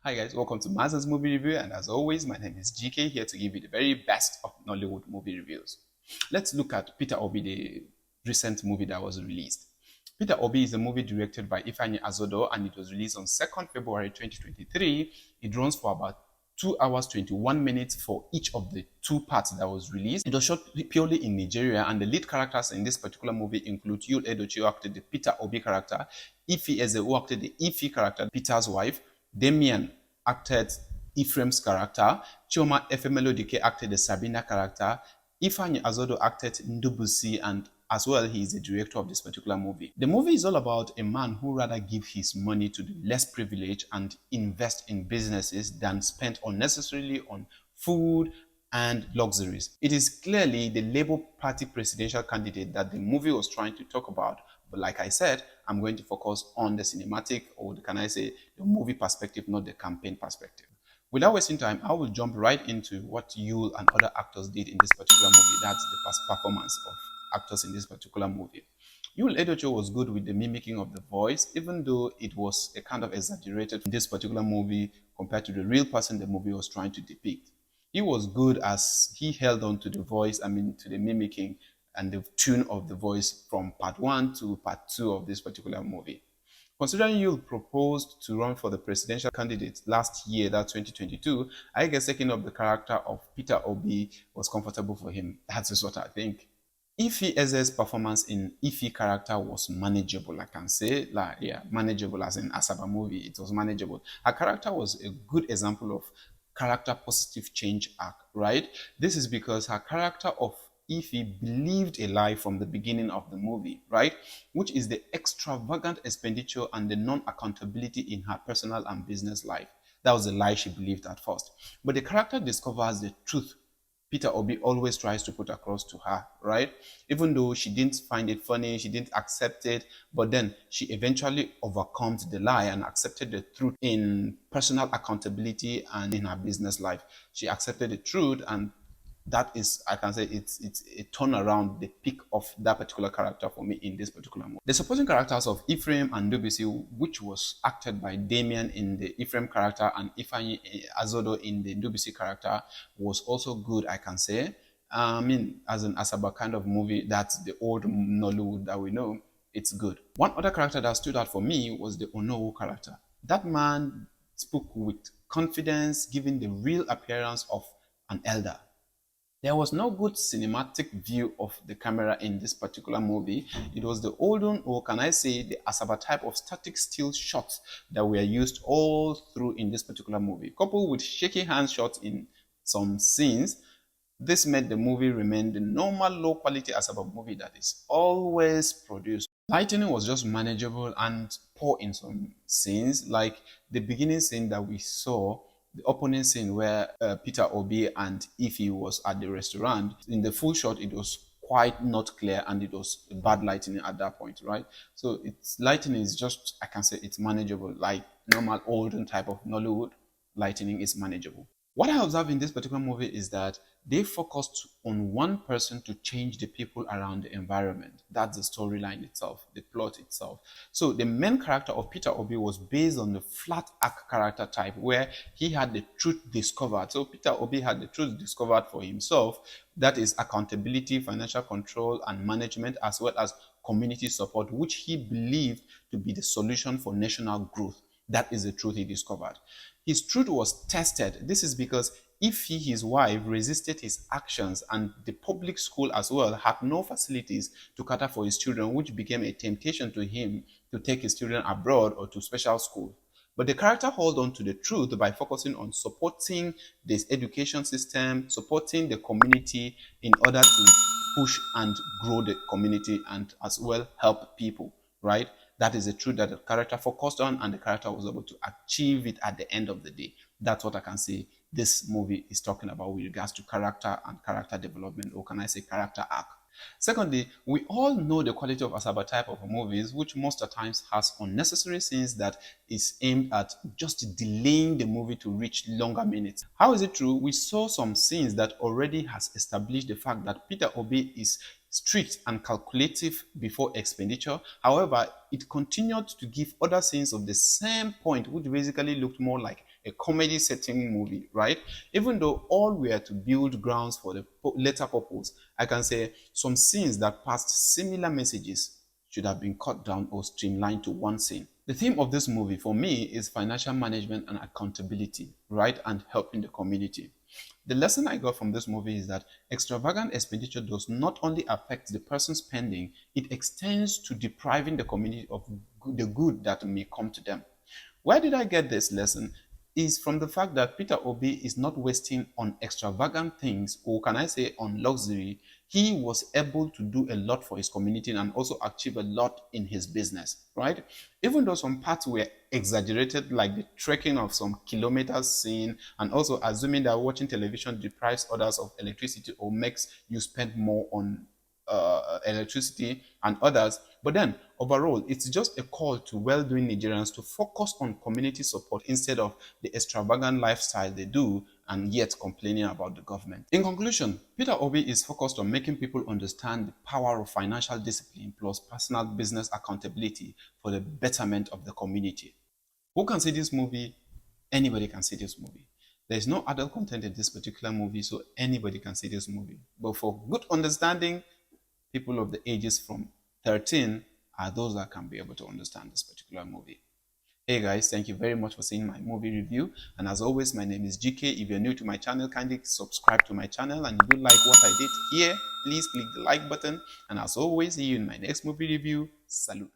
Hi guys, welcome to Maz's Movie Review, and as always, my name is GK, here to give you the very best of Nollywood movie reviews. Let's look at Peter Obi, the recent movie that was released. Peter Obi is a movie directed by Ifeanyi Azodo, and it was released on 2nd February 2023. It runs for about 2 hours 21 minutes for each of the two parts that was released. It was shot purely in Nigeria, and the lead characters in this particular movie include Yul Edochie, who acted the Peter Obi character, Ife Eze, who acted the Ife character, Peter's wife, Damien acted Ephraim's character, Chioma Efemelodike acted the Sabina character, Ifeanyi Azodo acted Ndubuisi, and as well, he is the director of this particular movie. The movie is all about a man who rather give his money to the less privileged and invest in businesses than spend unnecessarily on food and luxuries. It is clearly the Labour Party presidential candidate that the movie was trying to talk about. But like I said, I'm going to focus on the cinematic, or can I say the movie perspective, not the campaign perspective. Without wasting time, I will jump right into what Yul and other actors did in this particular movie. That's the past performance of actors in this particular movie. Yul Edochie was good with the mimicking of the voice, even though it was a kind of exaggerated in this particular movie compared to the real person the movie was trying to depict. He was good as he held on to the voice, to the mimicking and the tune of the voice from part 1 to part 2 of this particular movie. Considering Yul proposed to run for the presidential candidate last year, that 2022, I guess taking up the character of Peter Obi was comfortable for him. That is what I think. Ife Eze's performance in Ife character was manageable, I can say. Manageable as in Asaba movie, it was manageable. Her character was a good example of character positive change arc, right? This is because her character of Ify believed a lie from the beginning of the movie, right? Which is the extravagant expenditure and the non-accountability in her personal and business life. That was the lie she believed at first. But the character discovers the truth Peter Obi always tries to put across to her, right? Even though she didn't find it funny, she didn't accept it, but then she eventually overcomes the lie and accepted the truth in personal accountability and in her business life. She accepted the truth, and that is, I can say, it's a turnaround, the peak of that particular character for me in this particular movie. The supporting characters of Ephraim and Ndubuisi, which was acted by Damien in the Ephraim character and Ifeanyi Azodo in the Ndubuisi character, was also good, I can say. As an Asaba kind of movie, that's the old Nollywood that we know, it's good. One other character that stood out for me was the Onowu character. That man spoke with confidence, giving the real appearance of an elder. There was no good cinematic view of the camera in this particular movie. It was the olden, or can I say the Asaba type of static still shots that were used all through in this particular movie, coupled with shaky hand shots in some scenes. This made the movie remain the normal low quality Asaba movie that is always produced. Lighting was just manageable and poor in some scenes, like the beginning scene that we saw, the opening scene where Peter Obi and Ify was at the restaurant. In the full shot, it was quite not clear and it was bad lighting at that point, right? So its lighting is just, I can say it's manageable, like normal olden type of Nollywood lighting is manageable. What I observe in this particular movie is that they focused on one person to change the people around the environment. That's the storyline itself, the plot itself. So the main character of Peter Obi was based on the flat arc character type where he had the truth discovered. So Peter Obi had the truth discovered for himself. That is accountability, financial control, and management, as well as community support, which he believed to be the solution for national growth. That is the truth he discovered. His truth was tested. This is because if he, his wife, resisted his actions and the public school as well had no facilities to cater for his children, which became a temptation to him to take his children abroad or to special school. But the character held on to the truth by focusing on supporting this education system, supporting the community in order to push and grow the community and as well help people, right? That is the truth that the character focused on, and the character was able to achieve it at the end of the day. That's what I can say this movie is talking about with regards to character and character development, or can I say character arc. Secondly, we all know the quality of Asaba type of movies, which most of the times has unnecessary scenes that is aimed at just delaying the movie to reach longer minutes. How is it true? We saw some scenes that already has established the fact that Peter Obi is strict and calculative before expenditure. However, it continued to give other scenes of the same point, which basically looked more like a a comedy setting movie, right? Even though all were to build grounds for the later purpose, I can say some scenes that passed similar messages should have been cut down or streamlined to one scene. The theme of this movie for me is financial management and accountability, right? And helping the community. The lesson I got from this movie is that extravagant expenditure does not only affect the person spending, it extends to depriving the community of the good that may come to them. Where did I get this lesson? Is from the fact that Peter Obi is not wasting on extravagant things, or can I say on luxury. He was able to do a lot for his community and also achieve a lot in his business, right? Even though some parts were exaggerated, like the trekking of some kilometers seen, and also assuming that watching television deprives others of electricity or makes you spend more on electricity and others. But then overall, it's just a call to well-doing Nigerians to focus on community support instead of the extravagant lifestyle they do and yet complaining about the government. In conclusion, Peter Obi is focused on making people understand the power of financial discipline plus personal business accountability for the betterment of the community. Who can see this movie? Anybody can see this movie. There is no adult content in this particular movie, so anybody can see this movie. But for good understanding, people of the ages from 13 are those that can be able to understand this particular movie. Hey guys, thank you very much for seeing my movie review. And as always, my name is GK. If you're new to my channel, kindly subscribe to my channel. And if you like what I did here, please click the like button. And as always, see you in my next movie review. Salute.